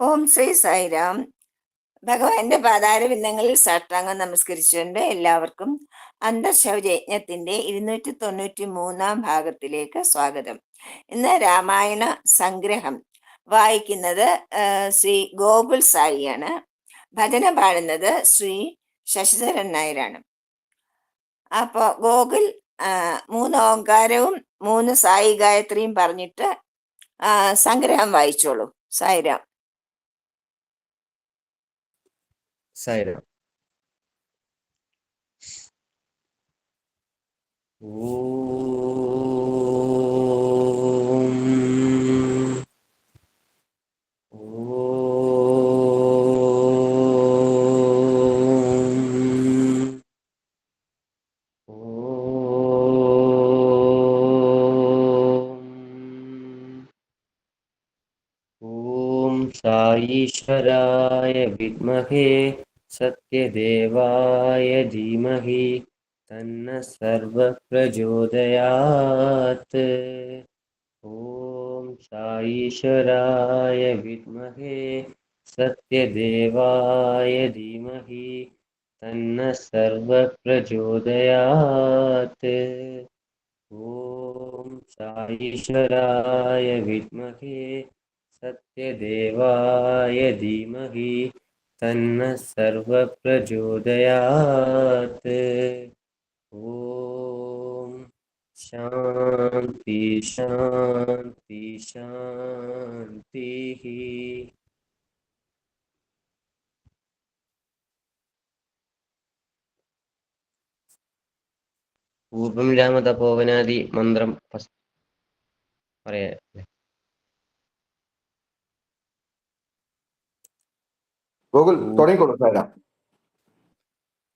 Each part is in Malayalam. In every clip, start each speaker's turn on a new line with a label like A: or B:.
A: ഓം ശ്രീ സായിരാം. ഭഗവാന്റെ പാതാരബിന്ദങ്ങളിൽ സാഷ്ടാംഗം നമസ്കരിച്ചുകൊണ്ട് എല്ലാവർക്കും അന്തർശൗചയജ്ഞത്തിന്റെ 293 ഭാഗത്തിലേക്ക് സ്വാഗതം. ഇന്ന് രാമായണ സംഗ്രഹം വായിക്കുന്നത് ശ്രീ ഗോകുൽ സായിയാണ്. ഭജന പാടുന്നത് ശ്രീ ശശിധരൻ നായരാണ്. അപ്പോ ഗോകുൽ 3 ഓംകാരവും 3 സായി ഗായത്രിയും പറഞ്ഞിട്ട് സംഗ്രഹം വായിച്ചോളൂ. സായിരാം.
B: സായിരാം. ईश्वराय विद्महे सत्यदेवाय धीमहि तन्नः सर्वः प्रचोदयात्। ॐ साईश्वराय विद्महे सत्यदेवाय धीमहि तन्नः सर्वः प्रचोदयात्। ॐ साईश्वराय विद्महे सत्यदेवाय धीमहि तन्नः सर्वः प्रचोदयात्। ॐ शान्ति शान्ति शान्तिः। പൂർവം രാമതപോവനാദി മന്ത്രം പറയാ.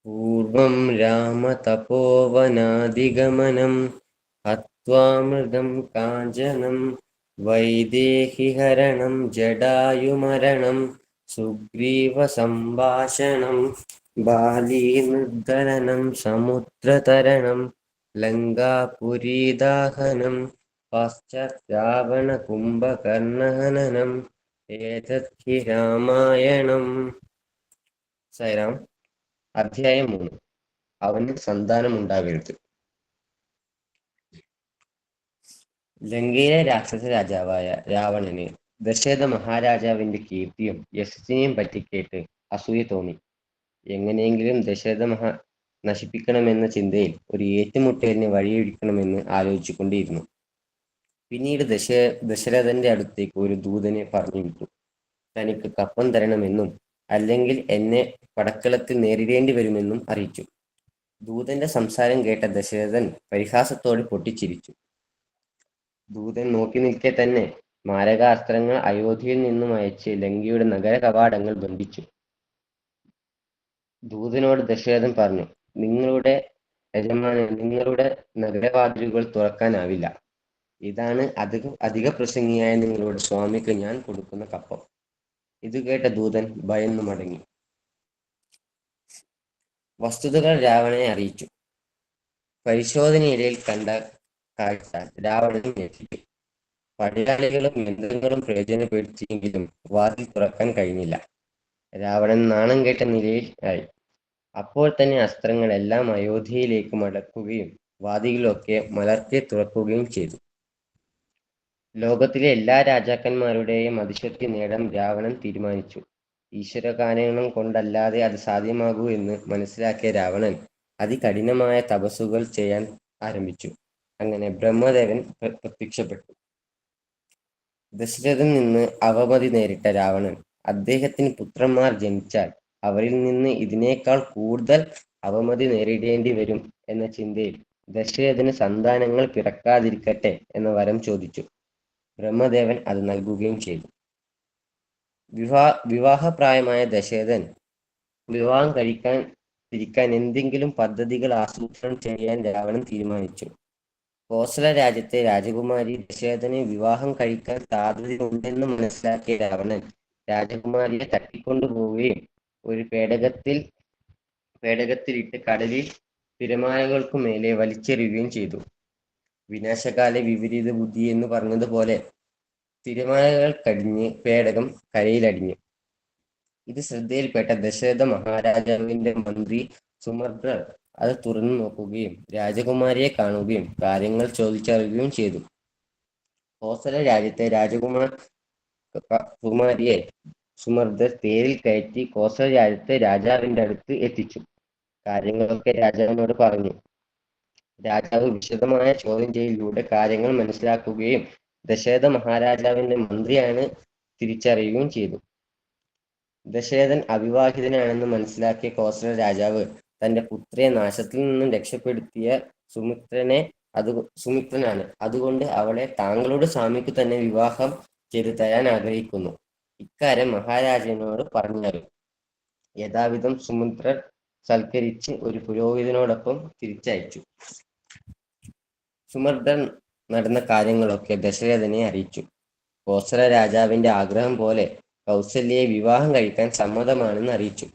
B: പൂർവം രാമതപോവനാദിഗമനം ഹത്വാമൃതം കാഞ്ചനം വൈദേഹിഹരണം ജടായുമരണം സുഗ്രീവസംഭാഷണം ബാലീനുദ്ധരണം സമുദ്രതരണം ലങ്കാപുരീദാഹനം പശ്ചാദ്രാവണകുംഭകർണഹനനം ഏതദ്ധി രാമായണം. സൈറാം. അധ്യായം 3. അവന് സന്താനമുണ്ടാകരുത്. ലങ്കയിലെ രാക്ഷസ രാജാവായ രാവണന് ദശരഥ മഹാരാജാവിന്റെ കീർത്തിയും യശസ്സിനെയും പറ്റി കേട്ട് അസൂയ തോന്നി. എങ്ങനെയെങ്കിലും ദശരഥ നശിപ്പിക്കണമെന്ന ചിന്തയിൽ ഒരു ഏറ്റുമുട്ടലിന് വഴിയൊരുക്കണമെന്ന് ആലോചിച്ചുകൊണ്ടിരുന്നു. പിന്നീട് ദശരഥന്റെ അടുത്തേക്ക് ഒരു ദൂതനെ പറഞ്ഞു വിട്ടു. തനിക്ക് കപ്പം തരണമെന്നും അല്ലെങ്കിൽ എന്നെ പടക്കളത്തിൽ നേരിടേണ്ടി വരുമെന്നും അറിയിച്ചു. ദൂതന്റെ സംസാരം കേട്ട ദശരഥൻ പരിഹാസത്തോടെ പൊട്ടിച്ചിരിച്ചു. ദൂതൻ നോക്കി നിൽക്കെ തന്നെ മാരകാസ്ത്രങ്ങൾ അയോധ്യയിൽ നിന്നും അയച്ച് ലങ്കയുടെ നഗര കവാടങ്ങൾ ബന്ധിച്ചു. ദൂതനോട് ദശരഥൻ പറഞ്ഞു, നിങ്ങളുടെ നഗരവാതിലുകൾ തുറക്കാനാവില്ല. ഇതാണ് അധിക പ്രസംഗിയായ നിങ്ങളുടെ സ്വാമിക്ക് ഞാൻ കൊടുക്കുന്ന കപ്പം. ഇത് കേട്ട ദൂതൻ ഭയന്നു മടങ്ങി. വസ്തുതകൾ രാവണനെ അറിയിച്ചു. പരിശോധനയിടയിൽ കണ്ട കാഴ്ച രാവണനെ ഞെട്ടിച്ചു. പടയാളികളും യന്ത്രങ്ങളും പ്രയോജനപ്പെടുത്തിയെങ്കിലും വാതിൽ തുറക്കാൻ കഴിഞ്ഞില്ല. രാവണൻ നാണം കെട്ട നിലയിൽ ആയി. അപ്പോൾ തന്നെ അസ്ത്രങ്ങളെല്ലാം അയോധ്യയിലേക്ക് മടക്കുകയും വാതിലൊക്കെ മലർക്കെ തുറക്കുകയും ചെയ്തു. ലോകത്തിലെ എല്ലാ രാജാക്കന്മാരുടെയും അതിശക്തി നേടാൻ രാവണൻ തീരുമാനിച്ചു. ഈശ്വരകാരണം കൊണ്ടല്ലാതെ അത് സാധ്യമാകൂ എന്ന് മനസ്സിലാക്കിയ രാവണൻ അതികഠിനമായ തപസ്സുകൾ ചെയ്യാൻ ആരംഭിച്ചു. അങ്ങനെ ബ്രഹ്മദേവൻ പ്രത്യക്ഷപ്പെട്ടു. ദശരഥൻ നിന്ന് അവമതി നേരിട്ട രാവണൻ അദ്ദേഹത്തിന് പുത്രന്മാർ ജനിച്ചാൽ അവരിൽ നിന്ന് ഇതിനേക്കാൾ കൂടുതൽ അവമതി നേരിടേണ്ടി വരും എന്ന ചിന്തയിൽ ദശരഥന് സന്താനങ്ങൾ പിറക്കാതിരിക്കട്ടെ എന്ന വരം ചോദിച്ചു. ബ്രഹ്മദേവൻ അത് നൽകുകയും ചെയ്തു. വിവാഹപ്രായമായ ദശരഥൻ വിവാഹം കഴിക്കാതിരിക്കാൻ എന്തെങ്കിലും പദ്ധതികൾ ആസൂത്രണം ചെയ്യാൻ രാവണൻ തീരുമാനിച്ചു. കോസല രാജ്യത്തെ രാജകുമാരി ദശരഥന് വിവാഹം കഴിക്കാൻ സാധ്യതയുണ്ടെന്ന് മനസ്സിലാക്കിയ രാവണൻ രാജകുമാരിയെ തട്ടിക്കൊണ്ടുപോവുകയും ഒരു പേടകത്തിലിട്ട് കടലിൽ തിരമാലകൾക്കു മേലെ വലിച്ചെറിയുകയും ചെയ്തു. വിനാശകാല വിപരീത ബുദ്ധി എന്ന് പറഞ്ഞതുപോലെ തിരമാലകൾ കടിഞ്ഞ് പേടകം കരയിലടിഞ്ഞു. ഇത് ശ്രദ്ധയിൽപ്പെട്ട ദശരഥ മഹാരാജാവിന്റെ മന്ത്രി സുമന്ത്രർ അത് തുറന്നു നോക്കുകയും രാജകുമാരിയെ കാണുകയും കാര്യങ്ങൾ ചോദിച്ചറിയുകയും ചെയ്തു. കോസല രാജ്യത്തെ കുമാരിയെ സുമർദ്ദർ തേരിൽ കയറ്റി കോസല രാജ്യത്തെ രാജാവിന്റെ അടുത്ത് എത്തിച്ചു. കാര്യങ്ങളൊക്കെ രാജാവിനോട് പറഞ്ഞു. രാജാവ് വിശദമായ ചോദ്യം ചെയ്യലിലൂടെ കാര്യങ്ങൾ മനസ്സിലാക്കുകയും ദശരഥ മഹാരാജാവിന്റെ മന്ത്രിയാണ് തിരിച്ചറിയുകയും ചെയ്തു. ദശരഥൻ അവിവാഹിതനാണെന്ന് മനസ്സിലാക്കിയ കോസല രാജാവ് തന്റെ പുത്രിയെ നാശത്തിൽ നിന്നും രക്ഷപ്പെടുത്തിയ സുമിത്രനാണ്, അതുകൊണ്ട് അവളെ താങ്കളുടെ സ്വാമിക്ക് തന്നെ വിവാഹം ചെയ്തു തരാൻ ആഗ്രഹിക്കുന്നു. ഇക്കാര്യം മഹാരാജാവിനോട് പറഞ്ഞാലും യഥാവിധം സുമിത്രർ സൽക്കരിച്ച് ഒരു പുരോഹിതനോടൊപ്പം തിരിച്ചയച്ചു. സുമർദ്ദൻ നടന്ന കാര്യങ്ങളൊക്കെ ദശരഥനെ അറിയിച്ചു. കോസല രാജാവിന്റെ ആഗ്രഹം പോലെ കൗസല്യയെ വിവാഹം കഴിക്കാൻ സമ്മതമാണെന്ന് അറിയിച്ചു.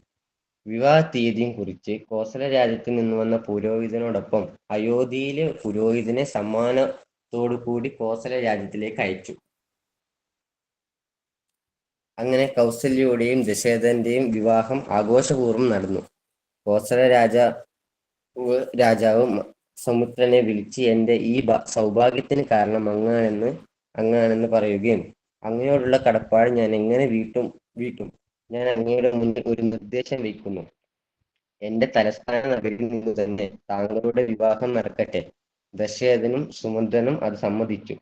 B: വിവാഹ തീയതിയും കുറിച്ച് കോസല രാജ്യത്ത് നിന്ന് വന്ന പുരോഹിതനോടൊപ്പം അയോധ്യയിലെ പുരോഹിതനെ സമ്മാനത്തോടുകൂടി കോസല രാജ്യത്തിലേക്ക് അയച്ചു. അങ്ങനെ കൗസല്യയുടെയും ദശരഥന്റെയും വിവാഹം ആഘോഷപൂർവ്വം നടന്നു. കോസല രാജാവ് സമുദ്രനെ വിളിച്ച് എന്റെ ഈ സൗഭാഗ്യത്തിന് കാരണം അങ്ങാണെന്ന് പറയുകയും അങ്ങയോടുള്ള കടപ്പാട് ഞാൻ എങ്ങനെ വീട്ടും ഞാൻ അങ്ങയുടെ മുന്നിൽ ഒരു നിർദ്ദേശം വയ്ക്കുന്നു. എന്റെ തലസ്ഥാന നഗരിൽ നിന്ന് തന്നെ താങ്കളുടെ വിവാഹം നടക്കട്ടെ. ദശരഥനും സുമന്ത്രനും അത് സമ്മതിച്ചു.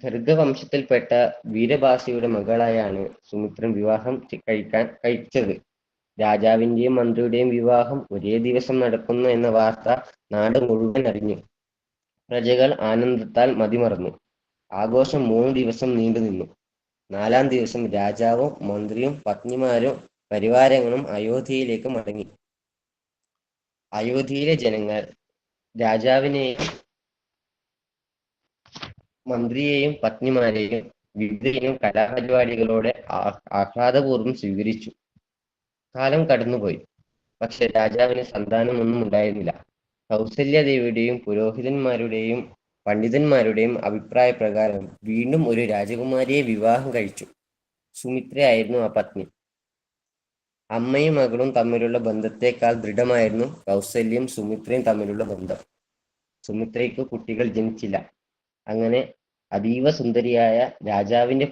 B: ഗർഗവംശത്തിൽപ്പെട്ട വീരഭാസിയുടെ മകളായാണ് സുമിത്രൻ വിവാഹം കഴിച്ചത്. രാജാവിന്റെയും മന്ത്രിയുടെയും വിവാഹം ഒരേ ദിവസം നടക്കുന്നു എന്ന വാർത്ത നാട് മുഴുവൻ അറിഞ്ഞു. പ്രജകൾ ആനന്ദത്താൽ മതിമറന്നു. ആഘോഷം 3 ദിവസം നീണ്ടു നിന്നു. 4-ാം ദിവസം രാജാവും മന്ത്രിയും പത്നിമാരും പരിവാരങ്ങളും അയോധ്യയിലേക്ക് മടങ്ങി. അയോധ്യയിലെ ജനങ്ങൾ രാജാവിനെയും മന്ത്രിയെയും പത്നിമാരെയും വിവിധ കലാപരിപാടികളോടെ ആഹ്ലാദപൂർവ്വം സ്വീകരിച്ചു. കാലം കടന്നുപോയി. പക്ഷെ രാജാവിന് സന്താനമൊന്നും ഉണ്ടായിരുന്നില്ല. കൗസല്യാദേവിയുടെയും പുരോഹിതന്മാരുടെയും പണ്ഡിതന്മാരുടെയും അഭിപ്രായ പ്രകാരം വീണ്ടും ഒരു രാജകുമാരിയെ വിവാഹം കഴിച്ചു. സുമിത്രയായിരുന്നു ആ പത്നി. അമ്മയും മകളും തമ്മിലുള്ള ബന്ധത്തെക്കാൾ ദൃഢമായിരുന്നു കൗസല്യയും സുമിത്രയും തമ്മിലുള്ള ബന്ധം. സുമിത്രയ്ക്ക് കുട്ടികൾ ജനിച്ചില്ല. അങ്ങനെ അതീവ സുന്ദരിയായ രാജാവിന്റെ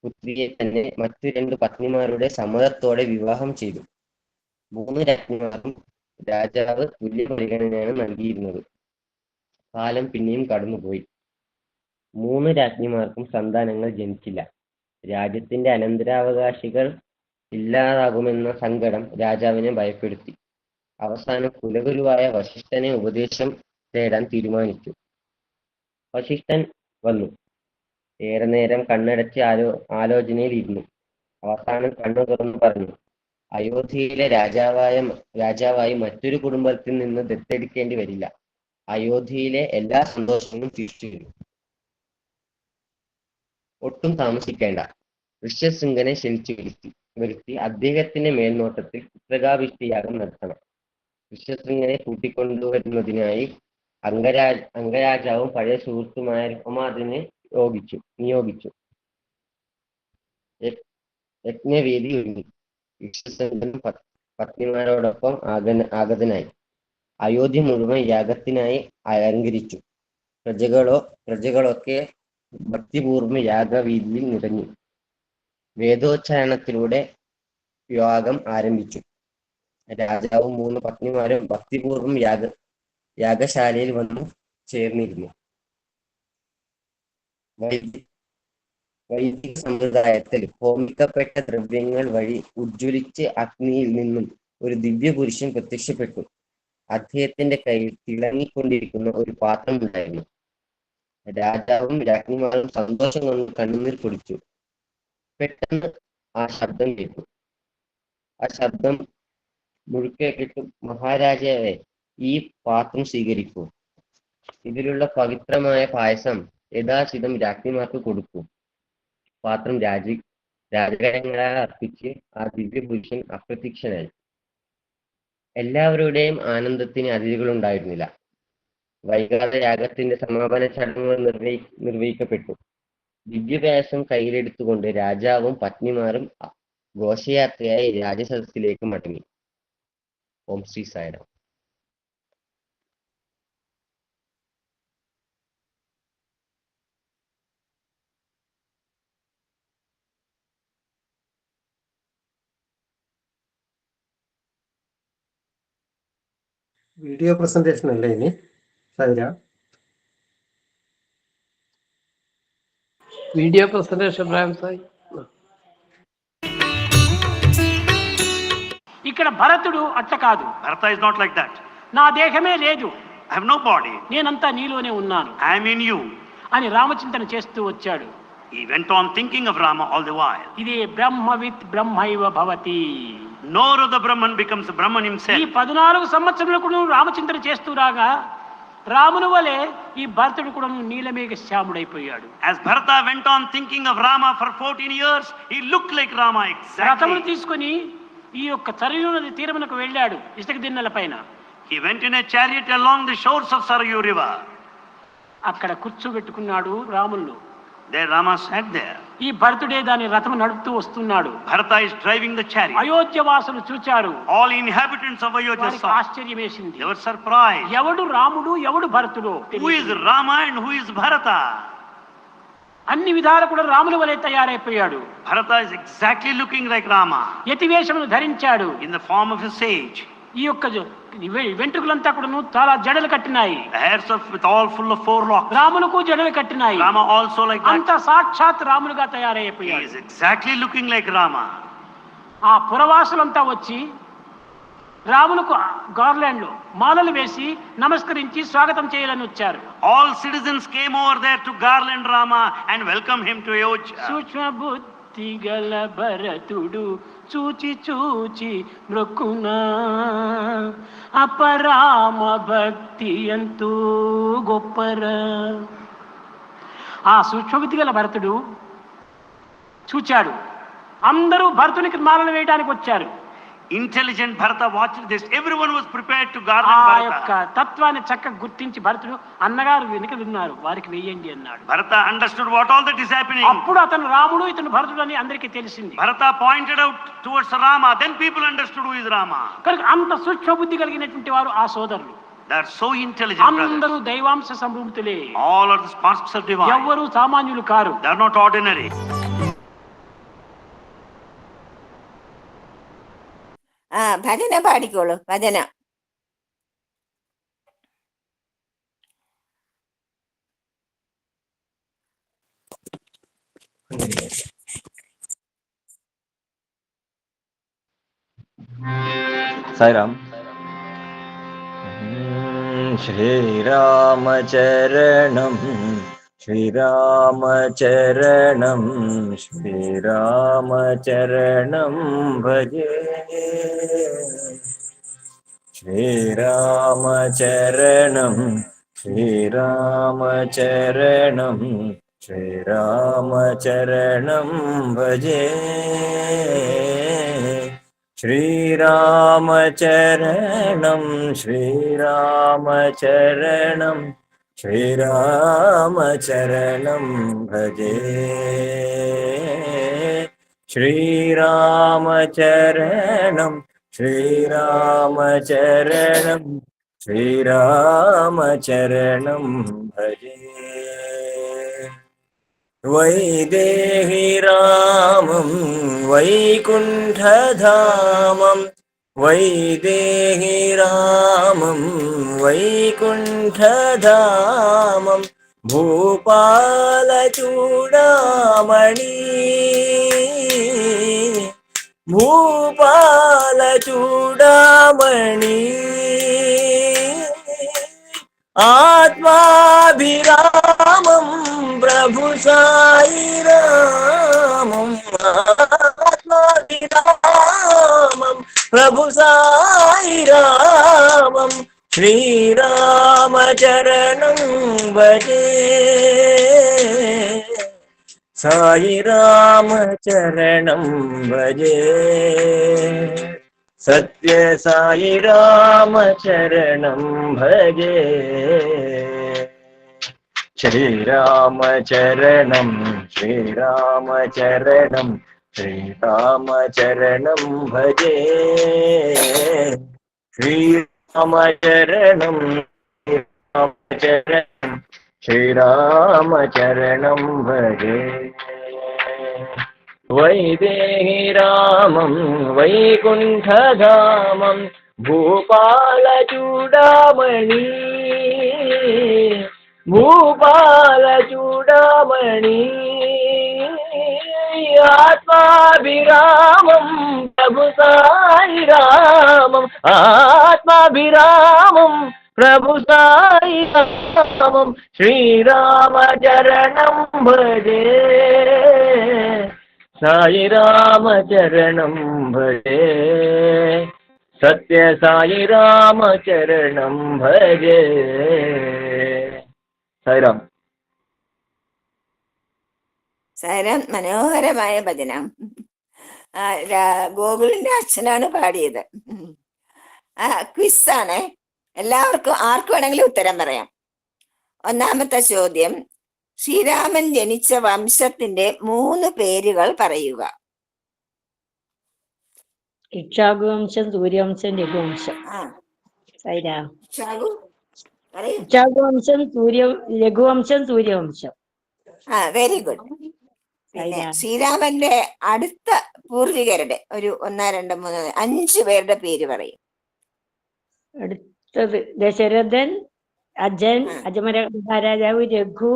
B: പുത്രിയെ തന്നെ മറ്റു 2 പത്നിമാരുടെ സമ്മതത്തോടെ വിവാഹം ചെയ്തു. 3 രാജ്ഞിമാർക്കും രാജാവ് തുല്യ പരിഗണനയാണ് നൽകിയിരുന്നത്. കാലം പിന്നെയും കടന്നുപോയി. 3 രാജ്ഞിമാർക്കും സന്താനങ്ങൾ ജനിച്ചില്ല. രാജ്യത്തിന്റെ അനന്തരാവകാശികൾ ഇല്ലാതാകുമെന്ന സങ്കടം രാജാവിനെ ഭയപ്പെടുത്തി. അവസാനം കുലഗുരുവായ വശിഷ്ഠനെ ഉപദേശം തേടാൻ തീരുമാനിച്ചു. വശിഷ്ഠൻ വന്നു. ഏറെ നേരം കണ്ണടച്ച് ആലോചനയിൽ ഇരുന്നു. അവസാനം കണ്ണു തുറന്നു പറഞ്ഞു, അയോധ്യയിലെ രാജാവായി മറ്റൊരു കുടുംബത്തിൽ നിന്ന് ദത്തെടുക്കേണ്ടി വരില്ല. അയോധ്യയിലെ എല്ലാ സന്തോഷങ്ങളും തിരിച്ചു വരും. ഒട്ടും താമസിക്കേണ്ട. ഋഷ്യശൃംഖനെ ക്ഷണിച്ചു വരുത്തി അദ്ദേഹത്തിന്റെ മേൽനോട്ടത്തിൽ പുത്രകാഭിഷ്ടിയാഗം നടത്തണം. ഋഷ്യശൃംഖനെ കൂട്ടിക്കൊണ്ടുവരുന്നതിനായി അംഗരാജാവും പഴയ സുഹൃത്തുമായ രുക്മാദിനെ നിയോഗിച്ചു. യജ്ഞവേദി ഒരുങ്ങി. ഋഷ്യശൃംഖനും പത്നിമാരോടൊപ്പം ആഗതനായി. അയോധ്യ മുഴുവൻ യാഗത്തിനായി അലങ്കരിച്ചു. പ്രജകളൊക്കെ ഭക്തിപൂർവ്വം യാഗവീതിയിൽ നിറഞ്ഞു. വേദോച്ചാരണത്തിലൂടെ യാഗം ആരംഭിച്ചു. രാജാവും 3 പത്നിമാരും ഭക്തിപൂർവ്വം യാഗശാലയിൽ വന്നു ചേർന്നിരുന്നു. വൈദിക സമ്പ്രദായത്തിൽ ഹോമിക്കപ്പെട്ട ദ്രവ്യങ്ങൾ വഴി ഉജ്ജ്വലിച്ച് അഗ്നിയിൽ നിന്നും ഒരു ദിവ്യ പുരുഷൻ പ്രത്യക്ഷപ്പെട്ടു. അദ്ദേഹത്തിന്റെ കയ്യിൽ തിളങ്ങിക്കൊണ്ടിരിക്കുന്ന ഒരു പാത്രം ഉണ്ടായിരുന്നു. രാജാവും രാജ്ഞിമാരും സന്തോഷം കൊണ്ട് കണ്ണുനീർ പൊടിച്ചു. പെട്ടെന്ന് ആ ശബ്ദം കേട്ടു. ആ ശബ്ദം മുഴുക്കെ കേട്ടു, മഹാരാജാവേ, ഈ പാത്രം സ്വീകരിക്കൂ. ഇതിലുള്ള പവിത്രമായ പായസം യഥാചിതം രാജ്ഞിമാർക്ക് കൊടുക്കൂ. പാത്രം രാജകരങ്ങളാൽ അർപ്പിച്ച് ആ ദിവ്യപുരുഷൻ അപ്രത്യക്ഷനായി. എല്ലാവരുടെയും ആനന്ദത്തിന് അതിരുകളുണ്ടായിരുന്നില്ല. വൈകാതെ യാഗത്തിന്റെ സമാപന ചടങ്ങുകൾ നിർവഹിക്കപ്പെട്ടു. ദിവ്യവ്യാസം കയ്യിലെടുത്തുകൊണ്ട് രാജാവും പത്നിമാരും ഘോഷയാത്രയായി രാജസദസ്സിലേക്ക് മടങ്ങി. ഓം ശ്രീ സായിരാം.
C: വീഡിയോ പ്രസന്റേഷൻ അല്ലേ ഇനി സൈര?
D: Video presentation Ram Sai.
E: ఇక్కడ భరతుడు అట్ట కాదు.
F: Bharata is not like that.
E: నా దేహమే లేదు,
F: I have no body.
E: నేనంతా నీలోనే ఉన్నాను
F: I am in you.
E: అని రామచింతన చేస్తూ వచ్చాడు.
F: He went on thinking of Rama all the while.
E: ఇది బ్రహ్మవిత్ బ్రహ్మైవ భవతి.
F: Nor of the Brahman becomes Brahman
E: ఈ
F: himself.
E: 14 సంవత్సరములకు నువ్వు రామచింతన చేస్తూ రాగా రాముని వలె ఈ భరతుడు కూడా నీలమేఘ శ్యాముడైపోయాడు.
F: As Bharata went on thinking of Rama for 14 years, he looked like Rama
E: రథమును
F: exactly.
E: తీసుకుని ఈ యొక్క సరయూ నది తీరమునకు వెళ్ళాడు ఇసుక దిన్నెల పైన.
F: He went in a chariot along the shores of Sarayu river.
E: అక్కడ కూర్చోబెట్టుకున్నాడు Ramulu.
F: There Rama sat there.
E: ఈ భరతుడే దాని రథము నడుపుతూ వస్తున్నాడు.
F: Bharata is driving the chariot.
E: Ayodhya వాసులు చూచారు.
F: All inhabitants of Ayodhya
E: వారికి
F: saw.
E: ఆశ్చర్యం వేసింది.
F: They were surprised.
E: ఎవడు రాముడు ఎవడు భరతుడు
F: Who is Rama and who is Bharata?
E: అన్ని విధాలు కూడా రాముల వలె తయారైపోయాడు.
F: Bharata is exactly looking like Rama
E: యతివేషమును ధరించాడు.
F: in the form of a sage.
E: ఈ యొక్క వెంట్రుకలంతా కూడా చాలా జడలు కట్టినాయి.
F: The hairs of with all full of 4 locks.
E: రాములకు జడలు కట్టినాయి.
F: Rama also like
E: అంత
F: that.
E: సాక్షాత్ రాములుగా
F: He
E: తయారైపోయాడు.
F: is exactly looking like Rama.
E: ఆ పురవాసులంతా వచ్చి రాములకు గార్లాండ్ లో మాలలు వేసి నమస్కరించి స్వాగతం చేయాలని వచ్చారు.
F: All citizens came over there to garland Rama and welcome him to Ayodhya.
E: సూక్ష్మ బుద్ధి గల భరతుడు చూచి చూచి మృక్కునా అపరామ భక్తి ఎంతో గొప్పర. ఆ సూక్ష్మబుద్ధి గల భరతుడు చూచాడు. అందరూ భరతునికి మాలలు వేయడానికి వచ్చారు.
F: Intelligent Bharata watched this. Everyone was prepared to
E: ఆ
F: garland
E: యొక్క
F: Bharata.
E: తత్వాన్ని చక్కగా గుర్తించి భరతుడు అన్నగారు వెనుక ఉన్నారు వారికి వేయండి అన్నాడు.
F: Bharata understood what all that is happening.
E: అప్పుడు అతను రాముడు ఇతను భరతుడు అని అందరికీ తెలిసింది.
F: Bharata pointed out towards Rama. Then people understood who is Rama.
E: కనుక అంత సూక్ష్మ బుద్ధి కలిగినటువంటి వారు ఆ సోదరులు.
F: They are so intelligent brothers.
E: అందరూ దైవాంశ సంభూతులే.
F: All are the sparks of divine.
E: ఎవ్వరూ సామాన్యులు car.
F: They are not ordinary.
A: ഭജന പാടിക്കോളൂ, ഭജന.
G: సాయిరామ్. శ్రీరామచరణం శ్రీరామచరణం శ్రీరామచరణం భజే. శ్రీరామచరణం శ్రీరామచరణం శ్రీరామచరణం భజే. శ్రీరామచరణం శ్రీరామచరణం శ్రీరామచరణం భజే. శ్రీరామచరణం శ్రీరామచరణం శ్రీరామచరణం భజే. వైదేహి రామం వైకుంఠధామం వైదేహి రామం వైకుంఠధామం భూపాలచూడామణి భూపాలచూడామణి ఆత్మాభిరామం ప్రభు సాయిరామం ఆత్మాభిరామం ప్రభు సాయిరామం శ్రీరామచరణం భజే. సాయిరామచరణం భజే. സത്യ സായി രാമചരണം ഭജേ ശ്രീരാമചരണം ശ്രീരാമചരണം ശ്രീരാമചരണം ഭജേ ശ്രീരാമചരണം ശ്രീരാമചരണം ശ്രീരാമചരണം ഭജേ വൈദേഹി രാമം വൈകുണ്ഠധാമം ഭൂപാലചൂടാമണി ഭൂപാലചൂടാമണി ആത്മാഭിരാമം പ്രഭു സായി രാമം ആത്മാഭിരാമം പ്രഭു സായി രാമം ശ്രീരാമചരണം ഭജേ സായി രാമചരണം ഭജേ സത്യ സായി രാമചരണം ഭജേ സായിരാം.
A: സാരം മനോഹരമായ ഭജനം. ഗോകുലിന്റെ അച്ഛനാണ് പാടിയത്. ക്വിസാണ്. എല്ലാവർക്കും ആർക്ക് വേണമെങ്കിലും ഉത്തരം പറയാം. ഒന്നാമത്തെ ചോദ്യം, ശ്രീരാമൻ ജനിച്ച വംശത്തിന്റെ 3 പേരുകൾ പറയുക.
H: ഇക്ഷാകുവംശം, സൂര്യവംശം, രഘുവംശം. സൈരാം.
A: ഇക്ഷാകുവംശം,
H: രഘുവംശം, സൂര്യവംശം.
A: Very good. പിന്നെ ശ്രീരാമന്റെ അടുത്ത പൂർവികരുടെ ഒരു 1, 2, 3, 5 പേരുടെ പേര് പറയും.
H: അടുത്തത് ദശരഥൻ, അജൻ, അജമര മഹാരാജാവ്, Raghu,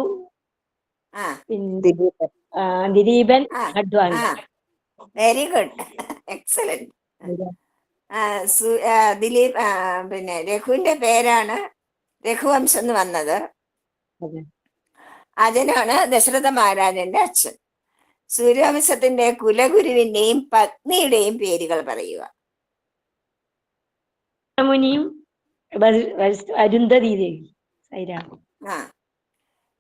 H: Dileepan, Advani.
A: Very good, excellent. Dileep പിന്നെ രഘുവിന്റെ പേരാണ് രഘുവംശം എന്ന് വന്നത്. അജനാണ് ദശരഥ മഹാരാജന്റെ അച്ഛൻ. സൂര്യവംശത്തിന്റെ കുലഗുരുവിന്റെയും പത്നിയുടെയും പേരുകൾ പറയുക.
H: മുനിയും അരുന്ധതി ദേവി.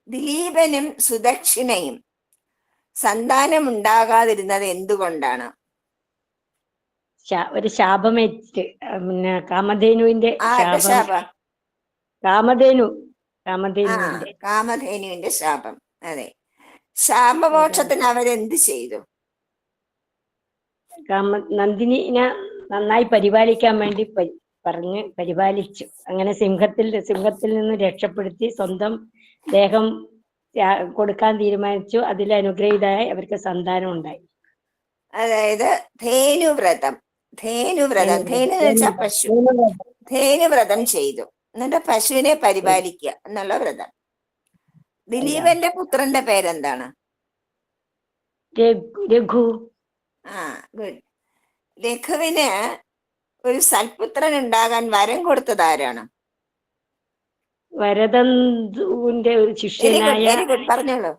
A: ദിലീപനും സുദക്ഷിണയും സന്താനം ഉണ്ടാകാതിരുന്നത് എന്തുകൊണ്ടാണ്?
H: ഒരു ശാപമേറ്റ്, പിന്നെ കാമധേനുവിന്റെ
A: കാമധേനുവിന്റെ ശാപം. അതെ. ശാപമോക്ഷത്തിന് അവരെന്ത് ചെയ്തു?
H: നന്ദിനിനെ നന്നായി പരിപാലിക്കാൻ വേണ്ടി പറഞ്ഞ് പരിപാലിച്ചു. അങ്ങനെ സിംഹത്തിൽ നിന്ന് രക്ഷപ്പെടുത്തി സ്വന്തം ദേഹം കൊടുക്കാൻ തീരുമാനിച്ചു. അതിൽ അനുഗ്രഹീതരായി അവർക്ക് സന്താനം ഉണ്ടായി.
A: അതായത് ധേനുവ്രതം എന്ന് വെച്ചാൽ പശു. ധേനുവ്രതം ചെയ്തു, എന്നിട്ട് പശുവിനെ പരിപാലിക്കുക എന്നുള്ള വ്രതം. ദിലീപന്റെ പുത്രന്റെ പേരെന്താണ്?
H: രഘു.
A: ഗുഡ്. രഘുവിന് ഒരു സൽപുത്രൻ ഉണ്ടാകാൻ വരം കൊടുത്തത് ആരാണ്?
H: വരദന്തുവിന്റെ ഒരു ശിഷ്യനായ,
A: പറഞ്ഞോളൂ.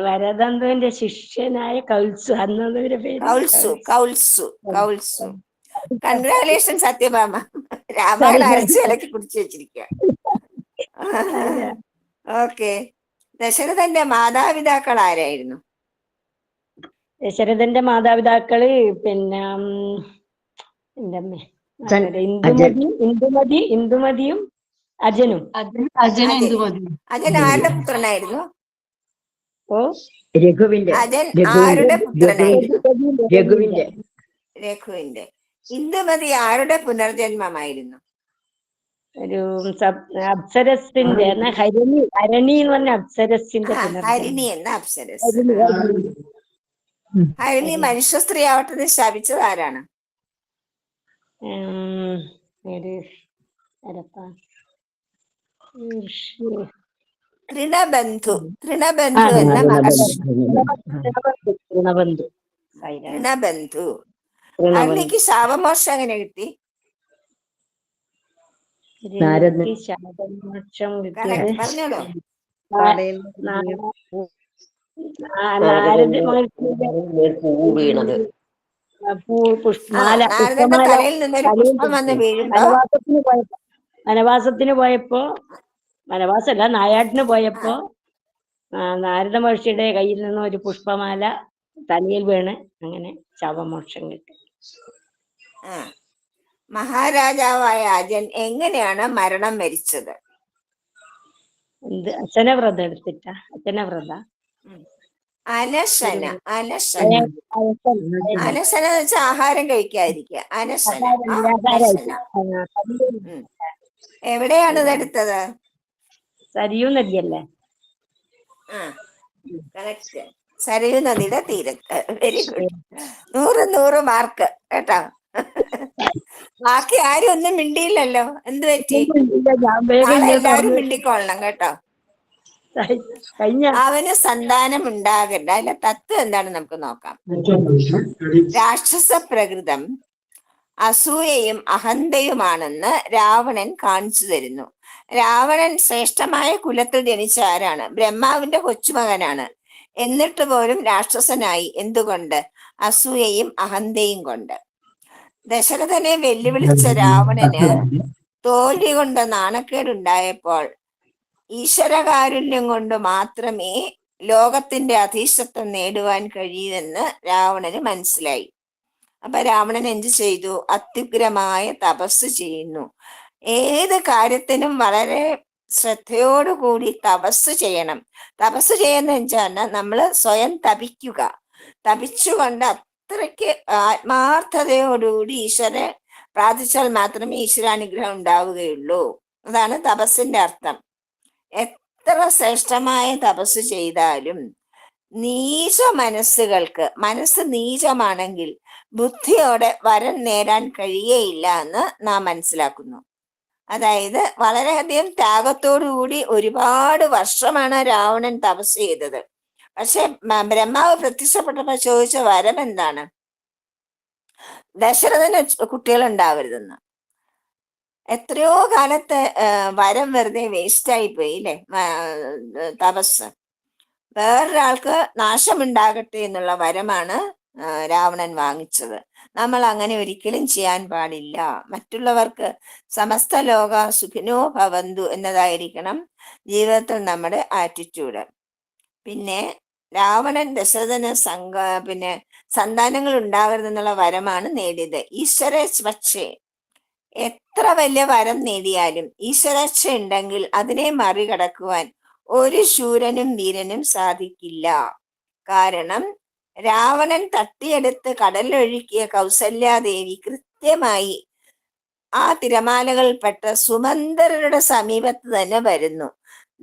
H: വരദന്തുവിന്റെ ശിഷ്യനായ കൗൽസു. അന്നവരുടെ പേര്
A: കൗൽസു. കൺഗ്രാലേഷൻ സത്യഭാമ. രാമായണം അരച്ച് ഇലക്കി കുടിച്ചു വെച്ചിരിക്കുക. ഓക്കെ. ദശരഥന്റെ മാതാപിതാക്കൾ ആരായിരുന്നു?
H: ദശരഥന്റെ മാതാപിതാക്കള് പിന്നെ ഇന്ദുമതിയും അജനും.
A: അജൻ ആരുടെ പുത്രനായിരുന്നു?
I: രഘുവിന്റെ.
A: അജൻ ആരുടെ പുത്രനായിരുന്നു? രഘുവിന്റെ. ഇന്ദുമതി ആരുടെ പുനർജന്മമായിരുന്നു?
H: ഒരു അപ്സരസിന്റെ ഹരിണി എന്ന് പറഞ്ഞ അപ്സരസിന്റെ.
A: ഹരിണി എന്ന അപ്സരസ്. ഹരിണി മനുഷ്യ സ്ത്രീ ആവട്ടെ ശപിച്ചത് ആരാണ്? തൃണബന്ധു എന്ന തൃണബന്ധു. ഹരിണിക്ക് ശാപമോക്ഷം എങ്ങനെ കിട്ടി? പറഞ്ഞോളൂ. തലയിൽ നിന്നൊരു പുഷ്പം വന്ന് വീഴുമ്പോ
H: വനവാസത്തിന് പോയപ്പോ, വനവാസല്ല നായാട്ടിന് പോയപ്പോ നാരദ മഹർഷിയുടെ കയ്യിൽ നിന്ന് ഒരു പുഷ്പമാല തലയിൽ വീണ് അങ്ങനെ ശാപമോക്ഷം കിട്ടി.
A: ആ മഹാരാജാവായ അജൻ എങ്ങനെയാണ് മരണം വരിച്ചത്?
H: എന്ത് അച്ഛനെ വ്രതം എടുത്തിട്ടാ? അച്ഛനെ വ്രത
A: അനശന അനശന അനശന എന്ന് വെച്ചാൽ ആഹാരം കഴിക്കാതിരിക്കുക. അനശന അനശന. എവിടെയാണ് ഇതെടുത്തത്?
H: സരിയൂ നദിയല്ലേ?
A: ആ കറക്റ്റ്, സരയൂ നദിയുടെ തീരത്ത്. Very good. 100 മാർക്ക് കേട്ടോ. ബാക്കി ആരും ഒന്നും മിണ്ടിയില്ലല്ലോ, എന്ത് പറ്റി? നാളെ എല്ലാവരും മിണ്ടിക്കൊള്ളണം കേട്ടോ. അവന് സന്താനം ഉണ്ടാകരുത്. അതിന്റെ തത്വം എന്താണ് നമുക്ക് നോക്കാം. രാക്ഷസ പ്രകൃതം അസൂയയും അഹന്തയുമാണെന്ന് രാവണൻ കാണിച്ചു തരുന്നു. രാവണൻ ശ്രേഷ്ഠമായ കുലത്തിൽ ജനിച്ച ആരാണ്? ബ്രഹ്മാവിന്റെ കൊച്ചുമകനാണ്. എന്നിട്ട് പോലും രാക്ഷസനായി. എന്തുകൊണ്ട്? അസൂയയും അഹന്തയും കൊണ്ട്. ദശരഥനെ വെല്ലുവിളിച്ച രാവണന് തോൽവി കൊണ്ട് നാണക്കേടുണ്ടായപ്പോൾ ഈശ്വരകാരുണ്യം കൊണ്ട് മാത്രമേ ലോകത്തിന്റെ അധീശത്വം നേടുവാൻ കഴിയൂവെന്ന് രാവണന് മനസ്സിലായി. അപ്പൊ രാവണൻ എന്ത് ചെയ്തു? അത്യുഗ്രമായ തപസ് ചെയ്യുന്നു. ഏത് കാര്യത്തിനും വളരെ ശ്രദ്ധയോടുകൂടി തപസ് ചെയ്യണം. തപസ് ചെയ്യുന്ന വെച്ചാൽ നമ്മൾ സ്വയം തപിക്കുക. തപിച്ചുകൊണ്ട് അത്രയ്ക്ക് ആത്മാർത്ഥതയോടുകൂടി ഈശ്വരനെ പ്രാർത്ഥിച്ചാൽ മാത്രമേ ഈശ്വരാനുഗ്രഹം ഉണ്ടാവുകയുള്ളൂ. അതാണ് തപസ്സിന്റെ അർത്ഥം. എത്ര ശ്രേഷ്ഠമായ തപസ് ചെയ്താലും നീച മനസ്സുകൾക്ക്, മനസ്സ് നീചമാണെങ്കിൽ ബുദ്ധിയോടെ വരം നേടാൻ കഴിയേയില്ല എന്ന് നാം മനസ്സിലാക്കുന്നു. അതായത് വളരെയധികം ത്യാഗത്തോടുകൂടി ഒരുപാട് വർഷമാണ് രാവണൻ തപസ് ചെയ്തത്. പക്ഷെ ബ്രഹ്മാവ് പ്രത്യക്ഷപ്പെട്ടപ്പോ ചോദിച്ച വരം എന്താണ്? ദശരഥന് കുട്ടികൾ ഉണ്ടാവരുതെന്ന്. എത്രയോ കാലത്തെ വരം വെറുതെ വേസ്റ്റായി പോയി അല്ലെ? തപസ്. വേറൊരാൾക്ക് നാശമുണ്ടാകട്ടെ എന്നുള്ള വരമാണ് രാവണൻ വാങ്ങിച്ചത്. നമ്മൾ അങ്ങനെ ഒരിക്കലും ചെയ്യാൻ പാടില്ല. മറ്റുള്ളവർക്ക് സമസ്ത ലോക സുഖിനോ ഭവന്തു എന്നതായിരിക്കണം ജീവിതത്തിൽ നമ്മുടെ ആറ്റിറ്റ്യൂഡ്. പിന്നെ രാവണൻ ദശരഥന് സന്താനങ്ങൾ ഉണ്ടാകരുതെന്നുള്ള വരമാണ് നേടിയത്. ഈശ്വരേച്ഛ. പക്ഷേ എത്ര വലിയ വരം നേടിയാലും ഈശ്വരേച്ഛ ഉണ്ടെങ്കിൽ അതിനെ മറികടക്കുവാൻ ഒരു ശൂരനും വീരനും സാധിക്കില്ല. കാരണം രാവണൻ തട്ടിയെടുത്ത് കടലൊഴുക്കിയ കൗസല്യാദേവി കൃത്യമായി ആ തിരമാലകൾപ്പെട്ട സുമന്തരരുടെ സമീപത്ത് തന്നെ വരുന്നു.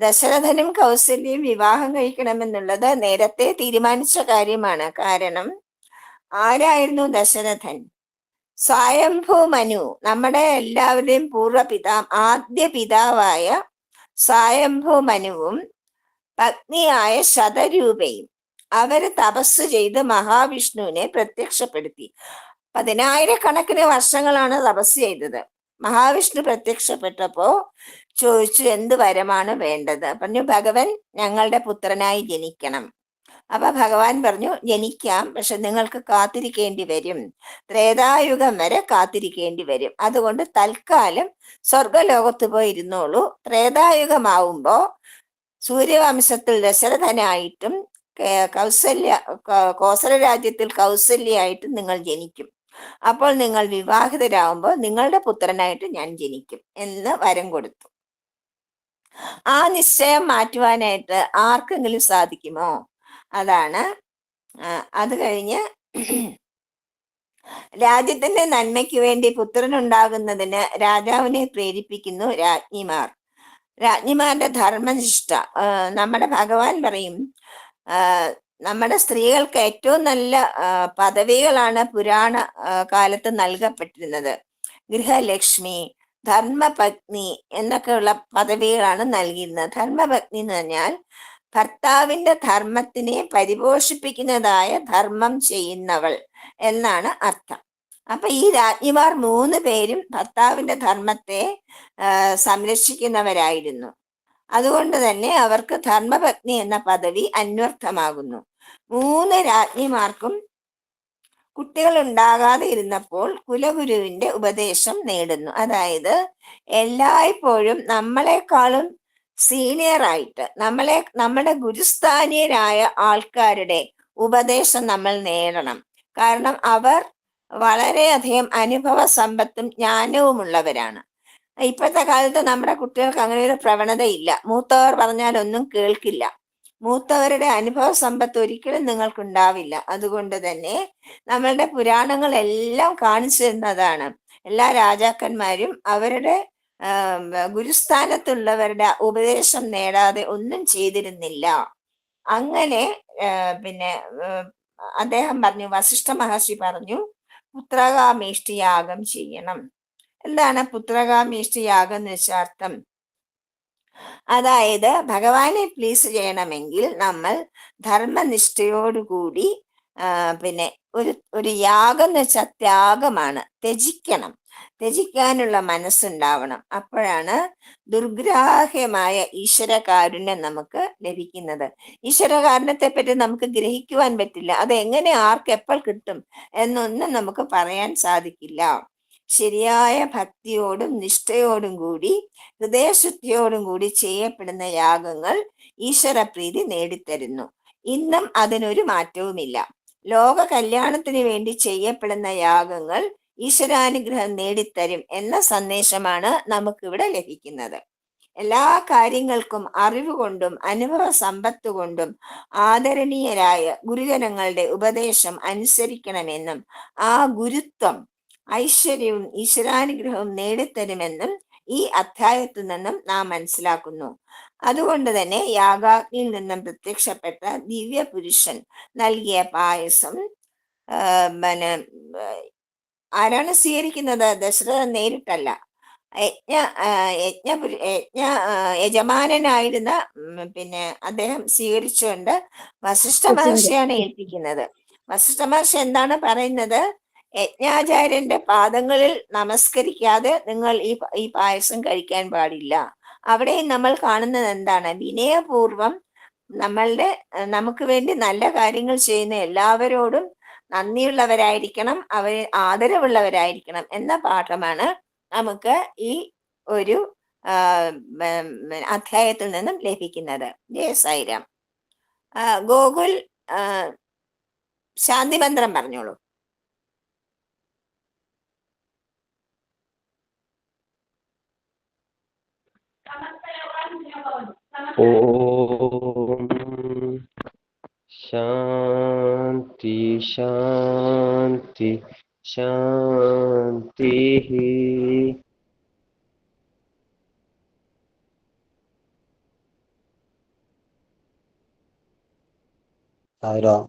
A: ദശരഥനും കൗസല്യയും വിവാഹം കഴിക്കണമെന്നുള്ളത് നേരത്തെ തീരുമാനിച്ച കാര്യമാണ്. കാരണം ആരായിരുന്നു ദശരഥൻ? സ്വയംഭൂ മനു, നമ്മുടെ എല്ലാവരുടെയും ആദ്യ പിതാവായ സ്വയംഭൂ മനുവും പത്നിയായ ശതരൂപയും അവര് തപസ് ചെയ്ത് മഹാവിഷ്ണുവിനെ പ്രത്യക്ഷപ്പെടുത്തി. 10,000 വർഷങ്ങളാണ് തപസ് ചെയ്തത്. മഹാവിഷ്ണു പ്രത്യക്ഷപ്പെട്ടപ്പോ ചോദിച്ചു, എന്ത് വരമാണ് വേണ്ടത്? പറഞ്ഞു, ഭഗവൻ ഞങ്ങളുടെ പുത്രനായി ജനിക്കണം. അപ്പൊ ഭഗവാൻ പറഞ്ഞു, ജനിക്കാം, പക്ഷെ നിങ്ങൾക്ക് കാത്തിരിക്കേണ്ടി വരും. ത്രേതായുഗം വരെ കാത്തിരിക്കേണ്ടി വരും. അതുകൊണ്ട് തൽക്കാലം സ്വർഗലോകത്ത് പോയി ഇരുന്നോളൂ. ത്രേതായുഗമാവുമ്പോ സൂര്യവംശത്തിൽ ദശരഥനായിട്ടും കോസല രാജ്യത്തിൽ കൗസല്യായിട്ടും നിങ്ങൾ ജനിക്കും. അപ്പോൾ നിങ്ങൾ വിവാഹിതരാകുമ്പോൾ നിങ്ങളുടെ പുത്രനായിട്ട് ഞാൻ ജനിക്കും എന്ന് വരം കൊടുത്തു. ആ നിശ്ചയം മാറ്റുവാനായിട്ട് ആർക്കെങ്കിലും സാധിക്കുമോ? അതാണ്. അത് കഴിഞ്ഞ് രാജ്യത്തിന്റെ നന്മയ്ക്ക് വേണ്ടി പുത്രനുണ്ടാകുന്നതിന് രാജാവിനെ പ്രേരിപ്പിക്കുന്നു രാജ്ഞിമാർ. രാജ്ഞിമാരുടെ ധർമ്മനിഷ്ഠ. നമ്മുടെ ഭഗവാൻ പറയും, നമ്മുടെ സ്ത്രീകൾക്ക് ഏറ്റവും നല്ല പദവികളാണ് പുരാണ കാലത്ത് നൽകപ്പെട്ടിരുന്നത്. ഗൃഹലക്ഷ്മി, ധർമ്മപത്നി എന്നൊക്കെയുള്ള പദവികളാണ് നൽകിയിരുന്നത്. ധർമ്മപത്നി എന്ന് പറഞ്ഞാൽ ഭർത്താവിന്റെ ധർമ്മത്തിനെ പരിപോഷിപ്പിക്കുന്നതായ ധർമ്മം ചെയ്യുന്നവൾ എന്നാണ് അർത്ഥം. അപ്പൊ ഈ രാജ്ഞിമാർ 3 പേരും ഭർത്താവിന്റെ ധർമ്മത്തെ സംരക്ഷിക്കുന്നവരായിരുന്നു. അതുകൊണ്ട് തന്നെ അവർക്ക് ധർമ്മപത്നി എന്ന പദവി അന്വർത്ഥമാകുന്നു. 3 രാജ്ഞിമാർക്കും കുട്ടികൾ ഉണ്ടാകാതെ ഇരുന്നപ്പോൾ കുലഗുരുവിന്റെ ഉപദേശം നേടുന്നു. അതായത് എല്ലായ്പ്പോഴും നമ്മളെക്കാളും സീനിയർ ആയിട്ട് നമ്മുടെ ഗുരുസ്ഥാനീയരായ ആൾക്കാരുടെ ഉപദേശം നമ്മൾ നേടണം. കാരണം അവർ വളരെയധികം അനുഭവ സമ്പത്തും ജ്ഞാനവുമുള്ളവരാണ്. ഇപ്പോഴത്തെ കാലത്ത് നമ്മുടെ കുട്ടികൾക്ക് അങ്ങനെ ഒരു പ്രവണതയില്ല. മൂത്തവർ പറഞ്ഞാൽ ഒന്നും കേൾക്കില്ല. മൂത്തവരുടെ അനുഭവ സമ്പത്ത് ഒരിക്കലും നിങ്ങൾക്കുണ്ടാവില്ല. അതുകൊണ്ട് തന്നെ നമ്മളുടെ പുരാണങ്ങളെല്ലാം കാണിച്ചു തരുന്നതാണ്. എല്ലാ രാജാക്കന്മാരും അവരുടെ ഗുരുസ്ഥാനത്തുള്ളവരുടെ ഉപദേശം നേടാതെ ഒന്നും ചെയ്തിരുന്നില്ല. അങ്ങനെ പിന്നെ അദ്ദേഹം പറഞ്ഞു, വസിഷ്ഠ മഹർഷി പറഞ്ഞു, പുത്രകാമേഷ്ടി യാഗം ചെയ്യണം. എന്താണ് പുത്രകാമേഷ്ടി യാഗം എന്ന് വെച്ചാൽ അർത്ഥം? അതായത് ഭഗവാനെ പ്ലീസ് ചെയ്യണമെങ്കിൽ നമ്മൾ ധർമ്മനിഷ്ഠയോടുകൂടി പിന്നെ ഒരു യാഗം എന്ന് വെച്ചാൽ ത്യാഗമാണ്. ത്യജിക്കാനുള്ള മനസ്സുണ്ടാവണം. അപ്പോഴാണ് ദുർഗ്രാഹ്യമായ ഈശ്വരകാരുണ്യം നമുക്ക് ലഭിക്കുന്നത്. ഈശ്വരകാരുണ്യത്തെ പറ്റി നമുക്ക് ഗ്രഹിക്കുവാൻ പറ്റില്ല. അത് എങ്ങനെ ആർക്ക് എപ്പോൾ കിട്ടും എന്നൊന്നും നമുക്ക് പറയാൻ സാധിക്കില്ല. ശരിയായ ഭക്തിയോടും നിഷ്ഠയോടും കൂടി ഹൃദയശുദ്ധിയോടും കൂടി ചെയ്യപ്പെടുന്ന യാഗങ്ങൾ ഈശ്വരപ്രീതി നേടിത്തരുന്നു. ഇന്നും അതിനൊരു മാറ്റവുമില്ല. ലോക കല്യാണത്തിന് വേണ്ടി ചെയ്യപ്പെടുന്ന യാഗങ്ങൾ ഈശ്വരാനുഗ്രഹം നേടിത്തരും എന്ന സന്ദേശമാണ് നമുക്കിവിടെ ലഭിക്കുന്നത്. എല്ലാ കാര്യങ്ങൾക്കും അറിവ് കൊണ്ടും അനുഭവ സമ്പത്ത് കൊണ്ടും ആദരണീയരായ ഗുരുജനങ്ങളുടെ ഉപദേശം അനുസരിക്കണമെന്നും ആ ഗുരുത്വം ഐശ്വര്യവും ഈശ്വരാനുഗ്രഹവും നേടിത്തരുമെന്നും ഈ അധ്യായത്തിൽ നിന്നും നാം മനസ്സിലാക്കുന്നു. അതുകൊണ്ട് തന്നെ യാഗാഗ്നിയിൽ നിന്നും പ്രത്യക്ഷപ്പെട്ട ദിവ്യ പുരുഷൻ നൽകിയ പായസം ആരാണ് സ്വീകരിക്കുന്നത്? ദശരഥൻ നേരിട്ടല്ല. യജമാനനായിരുന്ന പിന്നെ അദ്ദേഹം സ്വീകരിച്ചുകൊണ്ട് വസിഷ്ഠ മഹർഷിയാണ് ഏൽപ്പിക്കുന്നത്. വസിഷ്ഠ മഹർഷി എന്താണ് പറയുന്നത്? യജ്ഞാചാര്യന്റെ പാദങ്ങളിൽ നമസ്കരിക്കാതെ നിങ്ങൾ ഈ പായസം കഴിക്കാൻ പാടില്ല. അവിടെ നമ്മൾ കാണുന്നത് എന്താണ്? വിനയപൂർവം നമുക്ക് വേണ്ടി നല്ല കാര്യങ്ങൾ ചെയ്യുന്ന എല്ലാവരോടും നന്ദിയുള്ളവരായിരിക്കണം, ആദരവുള്ളവരായിരിക്കണം എന്ന പാഠമാണ് നമുക്ക് ഈ ഒരു അധ്യായത്തിൽ നിന്നും ലഭിക്കുന്നത്. ജയ സായിരാം. ഗോകുൽ ശാന്തി മന്ത്രം പറഞ്ഞോളൂ.
B: ഓം ശാന്തി ശാന്തി ശാന്തി.
C: സായിരാം.